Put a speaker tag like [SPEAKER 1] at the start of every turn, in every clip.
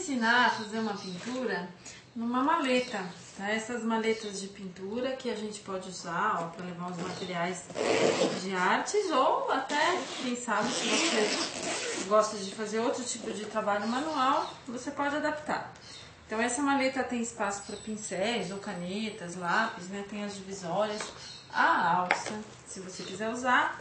[SPEAKER 1] ensinar a fazer uma pintura numa maleta, tá? Essas maletas de pintura que a gente pode usar para levar os materiais de artes, ou até, quem sabe, se você gosta de fazer outro tipo de trabalho manual, você pode adaptar. Então essa maleta tem espaço para pincéis ou canetas, lápis, né? Tem as divisórias, a alça, se você quiser usar.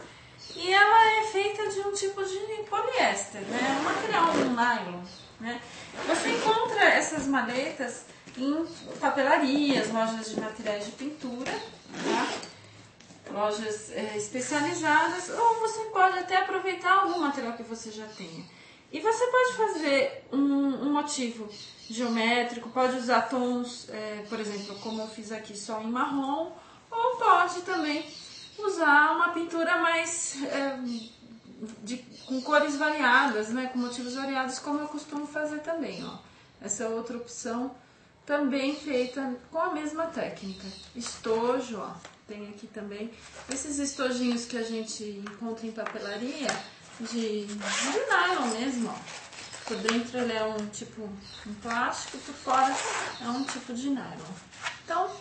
[SPEAKER 1] E ela é feita de um tipo de poliéster, né? Um material, um nylon, né? Você encontra essas maletas em papelarias, lojas de materiais de pintura, tá? Lojas especializadas, ou você pode até aproveitar algum material que você já tenha. E você pode fazer um motivo geométrico, pode usar tons, por exemplo, como eu fiz aqui só em marrom, ou pode também usar uma pintura mais com cores variadas, né, com motivos variados, como eu costumo fazer também, ó. Essa é outra opção, também feita com a mesma técnica. Estojo, ó, tem aqui também esses estojinhos que a gente encontra em papelaria, de nylon mesmo, ó. Por dentro ele é um plástico, por fora é um tipo de nylon. Então,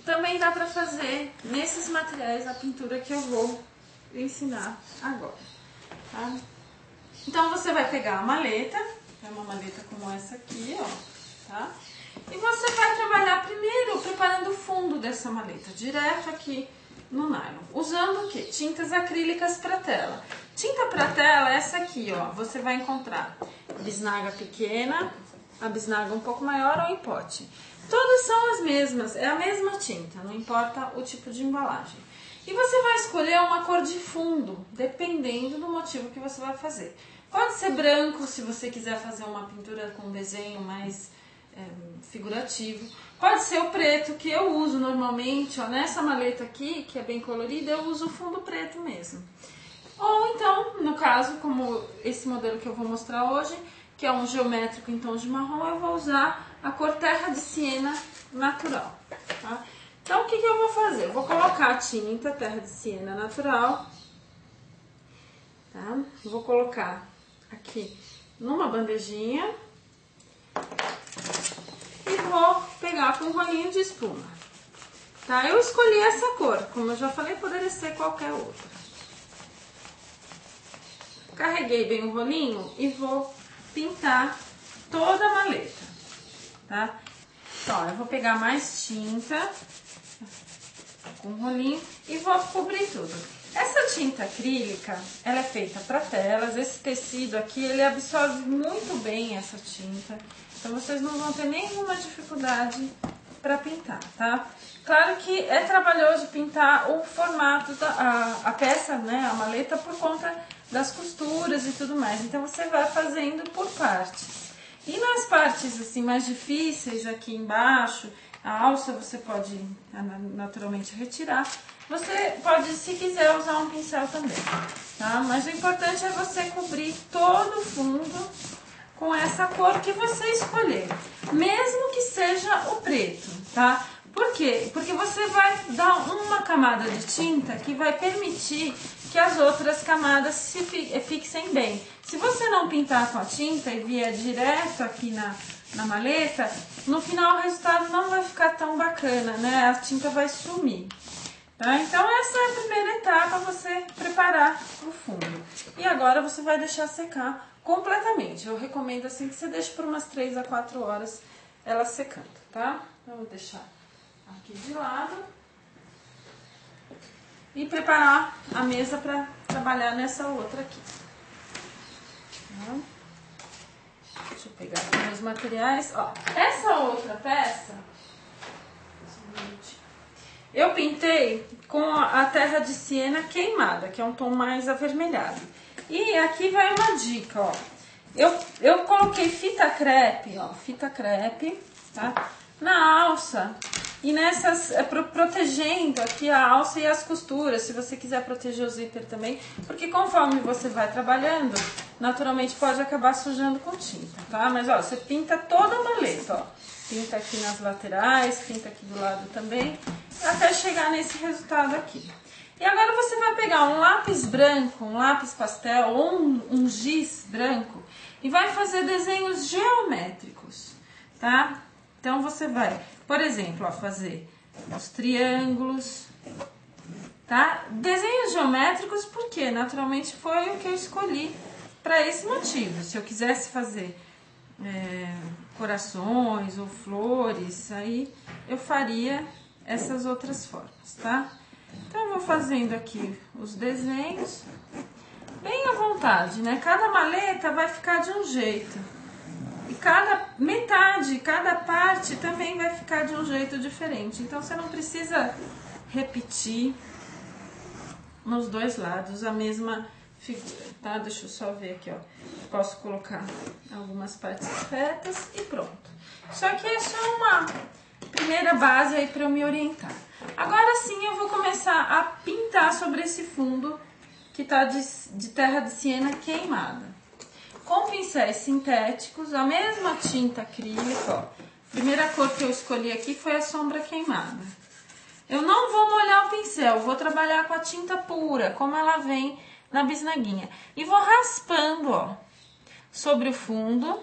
[SPEAKER 1] também dá para fazer nesses materiais a pintura que eu vou ensinar agora, tá? Então você vai pegar a maleta, é uma maleta como essa aqui, ó, tá? E você vai trabalhar primeiro preparando o fundo dessa maleta, direto aqui no nylon, usando o quê? Tintas acrílicas para tela. Tinta para tela é essa aqui, ó, você vai encontrar bisnaga pequena, a bisnaga um pouco maior ou em pote. Todas são as mesmas, é a mesma tinta, não importa o tipo de embalagem. E você vai escolher uma cor de fundo, dependendo do motivo que você vai fazer. Pode ser branco, se você quiser fazer uma pintura com desenho mais figurativo. Pode ser o preto, que eu uso normalmente, ó, nessa maleta aqui, que é bem colorida, eu uso o fundo preto mesmo. Ou então, no caso, como esse modelo que eu vou mostrar hoje, que é um geométrico em tons de marrom, eu vou usar a cor terra de siena natural, tá? Então, o que eu vou fazer? Eu vou colocar a tinta terra de siena natural, tá? Vou colocar aqui numa bandejinha e vou pegar com um rolinho de espuma, tá? Eu escolhi essa cor, como eu já falei, poderia ser qualquer outra. Carreguei bem o rolinho e vou pintar toda a maleta, tá? Então, eu vou pegar mais tinta com o rolinho e vou cobrir tudo. Essa tinta acrílica, ela é feita para telas. Esse tecido aqui, ele absorve muito bem essa tinta, então vocês não vão ter nenhuma dificuldade para pintar, tá? Claro que é trabalhoso pintar o formato a peça, né, a maleta, por conta das costuras e tudo mais. Então você vai fazendo por partes. E nas partes assim mais difíceis, aqui embaixo, a alça você pode naturalmente retirar. Você pode, se quiser, usar um pincel também, tá? Mas o importante é você cobrir todo o fundo com essa cor que você escolher, mesmo que seja o preto, tá? Por quê? Porque você vai dar uma camada de tinta que vai permitir que as outras camadas se fixem bem. Se você não pintar com a tinta e vier direto aqui na maleta, no final o resultado não vai ficar tão bacana, né? A tinta vai sumir, tá? Então essa é a primeira etapa, você preparar o fundo. E agora você vai deixar secar completamente. Eu recomendo assim que você deixe por umas 3 a 4 horas ela secando, tá? Eu vou deixar aqui de lado e preparar a mesa para trabalhar nessa outra aqui. Tá? Deixa eu pegar aqui meus materiais. Ó, essa outra peça eu pintei com a terra de siena queimada, que é um tom mais avermelhado. E aqui vai uma dica, ó. Eu coloquei fita crepe, ó, fita crepe, tá? Na alça e nessas, protegendo aqui a alça e as costuras, se você quiser proteger o zíper também, porque conforme você vai trabalhando, naturalmente pode acabar sujando com tinta, tá? Mas ó, você pinta toda a maleta, ó. Pinta aqui nas laterais, pinta aqui do lado também, até chegar nesse resultado aqui. E agora você vai pegar um lápis branco, um lápis pastel ou um giz branco e vai fazer desenhos geométricos, tá? Então você vai, por exemplo, ó, fazer os triângulos, tá? Desenhos geométricos porque naturalmente foi o que eu escolhi para esse motivo. Se eu quisesse fazer corações ou flores, aí eu faria essas outras formas, tá? Então eu vou fazendo aqui os desenhos bem à vontade, né? Cada maleta vai ficar de um jeito e cada metade, cada parte também vai ficar de um jeito diferente. Então você não precisa repetir nos dois lados a mesma figura, tá? Deixa eu só ver aqui, ó. Posso colocar algumas partes retas e pronto. Isso aqui é só uma primeira base aí para eu me orientar. Agora sim eu vou começar a pintar sobre esse fundo que tá de terra de siena queimada. Com pincéis sintéticos, a mesma tinta acrílica, ó. A primeira cor que eu escolhi aqui foi a sombra queimada. Eu não vou molhar o pincel, vou trabalhar com a tinta pura, como ela vem na bisnaguinha. E vou raspando, ó, sobre o fundo.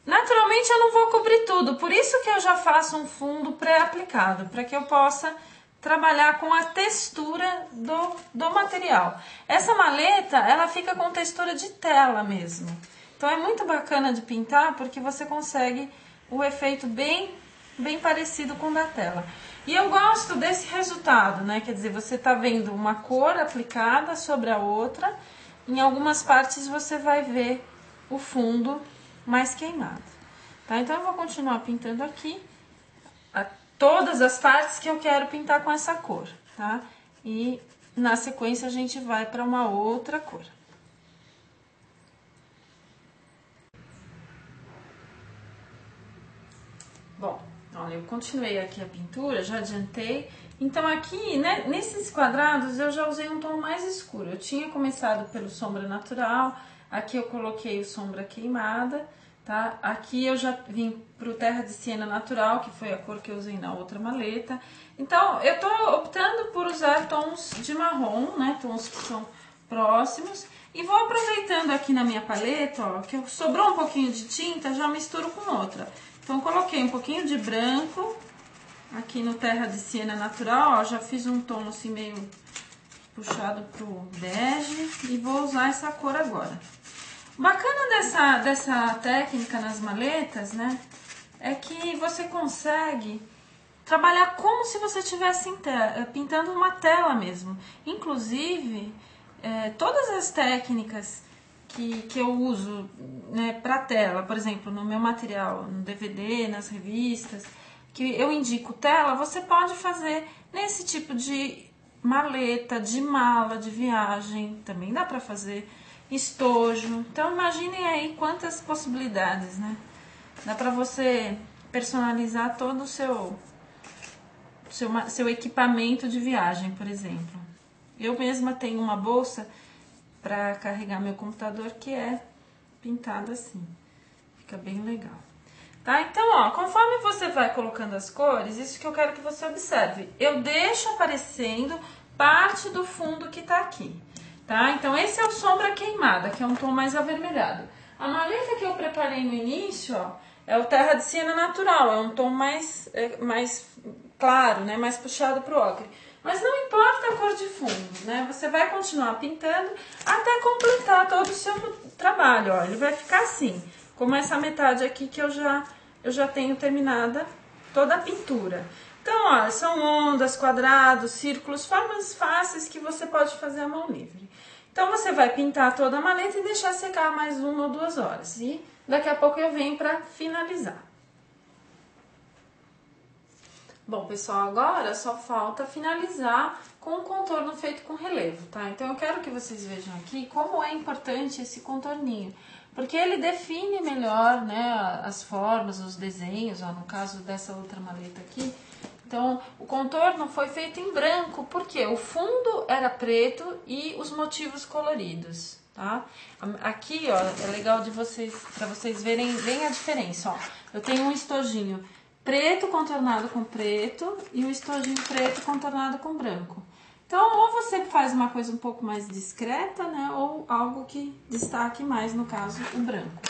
[SPEAKER 1] Naturalmente eu não vou cobrir tudo, por isso que eu já faço um fundo pré-aplicado, para que eu possa trabalhar com a textura do material. Essa maleta, ela fica com textura de tela mesmo. Então é muito bacana de pintar, porque você consegue o efeito bem parecido com o da tela. E eu gosto desse resultado, né? Quer dizer, você tá vendo uma cor aplicada sobre a outra. Em algumas partes você vai ver o fundo mais queimado, tá? Então eu vou continuar pintando aqui todas as partes que eu quero pintar com essa cor, tá? E na sequência a gente vai para uma outra cor. Bom, olha, eu continuei aqui a pintura, já adiantei. Então aqui, né, nesses quadrados eu já usei um tom mais escuro. Eu tinha começado pelo sombra natural, aqui eu coloquei o sombra queimada, tá? Aqui eu já vim pro terra de siena natural, que foi a cor que eu usei na outra maleta. Então eu tô optando por usar tons de marrom, né, tons que são próximos. E vou aproveitando aqui na minha paleta, ó, que sobrou um pouquinho de tinta, já misturo com outra. Então coloquei um pouquinho de branco aqui no terra de siena natural, ó, já fiz um tom assim meio puxado pro bege e vou usar essa cor agora. O bacana dessa técnica nas maletas, né, é que você consegue trabalhar como se você estivesse pintando uma tela mesmo. Inclusive, todas as técnicas que eu uso, né, para tela, por exemplo, no meu material, no DVD, nas revistas, que eu indico tela, você pode fazer nesse tipo de maleta, de mala, de viagem, também dá para fazer estojo. Então imaginem aí quantas possibilidades, né? Dá para você personalizar todo o seu equipamento de viagem, por exemplo. Eu mesma tenho uma bolsa para carregar meu computador que é pintada assim. Fica bem legal. Tá? Então, ó, conforme você vai colocando as cores, isso que eu quero que você observe. Eu deixo aparecendo parte do fundo que tá aqui, tá? Então, esse é o sombra queimada, que é um tom mais avermelhado. A maleta que eu preparei no início, ó, é o terra de siena natural, é um tom mais claro, né? Mais puxado pro ocre. Mas não importa a cor de fundo, né? Você vai continuar pintando até completar todo o seu trabalho, ó. Ele vai ficar assim, como essa metade aqui que eu já tenho terminada toda a pintura. Então, ó, são ondas, quadrados, círculos, formas fáceis que você pode fazer à mão livre. Então, você vai pintar toda a maleta e deixar secar mais 1 ou 2 horas. E daqui a pouco eu venho para finalizar. Bom, pessoal, agora só falta finalizar com o contorno feito com relevo, tá? Então, eu quero que vocês vejam aqui como é importante esse contorninho. Porque ele define melhor, né, as formas, os desenhos, ó, no caso dessa outra maleta aqui. Então, o contorno foi feito em branco, porque o fundo era preto e os motivos coloridos, tá? Aqui, ó, é legal para vocês verem bem a diferença, ó. Eu tenho um estojinho preto contornado com preto e um estojinho preto contornado com branco. Então, ou você faz uma coisa um pouco mais discreta, né, ou algo que destaque mais, no caso, o branco.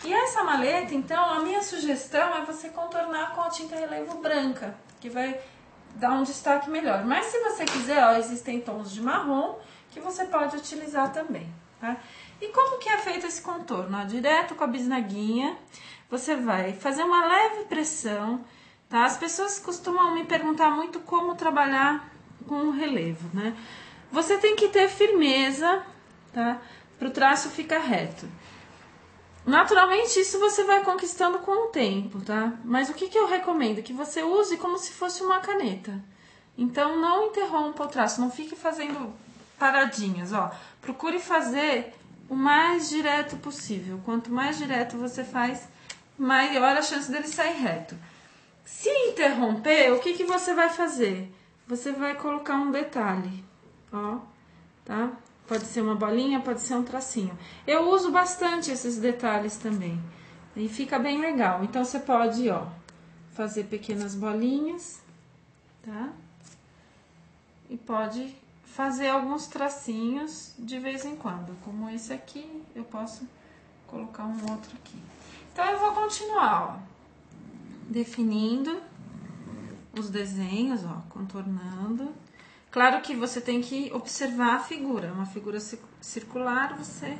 [SPEAKER 1] E essa maleta, então, a minha sugestão é você contornar com a tinta relevo branca, que vai dar um destaque melhor. Mas se você quiser, ó, existem tons de marrom que você pode utilizar também, tá? E como que é feito esse contorno? Ó, direto com a bisnaguinha, você vai fazer uma leve pressão, tá? As pessoas costumam me perguntar muito como trabalhar com o relevo, né? Você tem que ter firmeza, tá? Para o traço ficar reto. Naturalmente, isso você vai conquistando com o tempo, tá? Mas o que eu recomendo? Que você use como se fosse uma caneta. Então, não interrompa o traço, não fique fazendo paradinhas, ó. Procure fazer o mais direto possível. Quanto mais direto você faz, maior a chance dele sair reto. Se interromper, o que você vai fazer? Você vai colocar um detalhe, ó, tá? Pode ser uma bolinha, pode ser um tracinho. Eu uso bastante esses detalhes também. E fica bem legal. Então, você pode, ó, fazer pequenas bolinhas, tá? E pode fazer alguns tracinhos de vez em quando. Como esse aqui, eu posso colocar um outro aqui. Então, eu vou continuar, ó, definindo os desenhos, ó, contornando. Claro que você tem que observar a figura. Uma figura circular, você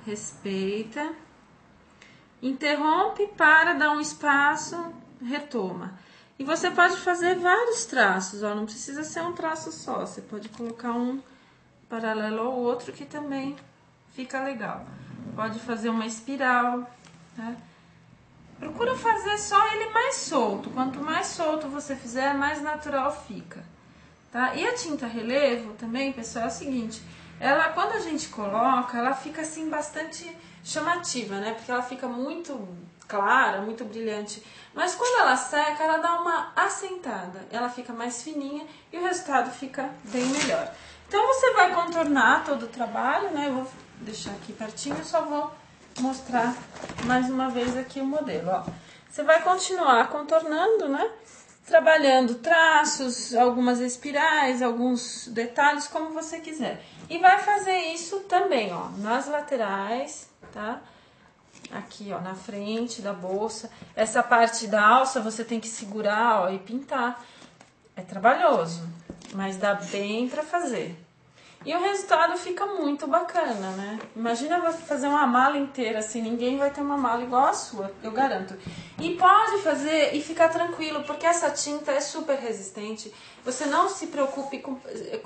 [SPEAKER 1] respeita, interrompe, para, dá um espaço, retoma. E você pode fazer vários traços, ó, não precisa ser um traço só. Você pode colocar um paralelo ao outro que também fica legal. Pode fazer uma espiral, tá? Procura fazer só ele mais solto. Quanto mais solto você fizer, mais natural fica. Tá? E a tinta relevo também, pessoal, é o seguinte, ela, quando a gente coloca, ela fica assim bastante chamativa, né? Porque ela fica muito clara, muito brilhante. Mas quando ela seca, ela dá uma assentada, ela fica mais fininha e o resultado fica bem melhor. Então, você vai contornar todo o trabalho, né? Eu vou deixar aqui pertinho, só vou mostrar mais uma vez aqui o modelo, ó. Você vai continuar contornando, né? Trabalhando traços, algumas espirais, alguns detalhes, como você quiser. E vai fazer isso também, ó, nas laterais, tá? Aqui, ó, na frente da bolsa. Essa parte da alça você tem que segurar, ó, e pintar. É trabalhoso, mas dá bem pra fazer. E o resultado fica muito bacana, né? Imagina você fazer uma mala inteira assim, ninguém vai ter uma mala igual a sua, eu garanto. E pode fazer e ficar tranquilo, porque essa tinta é super resistente. Você não se preocupe com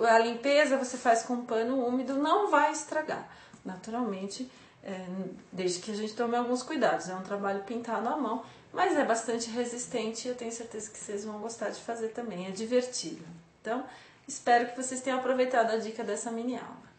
[SPEAKER 1] a limpeza, você faz com pano úmido, não vai estragar. Naturalmente, desde que a gente tome alguns cuidados. É um trabalho pintado à mão, mas é bastante resistente e eu tenho certeza que vocês vão gostar de fazer também, é divertido. Então, espero que vocês tenham aproveitado a dica dessa mini aula.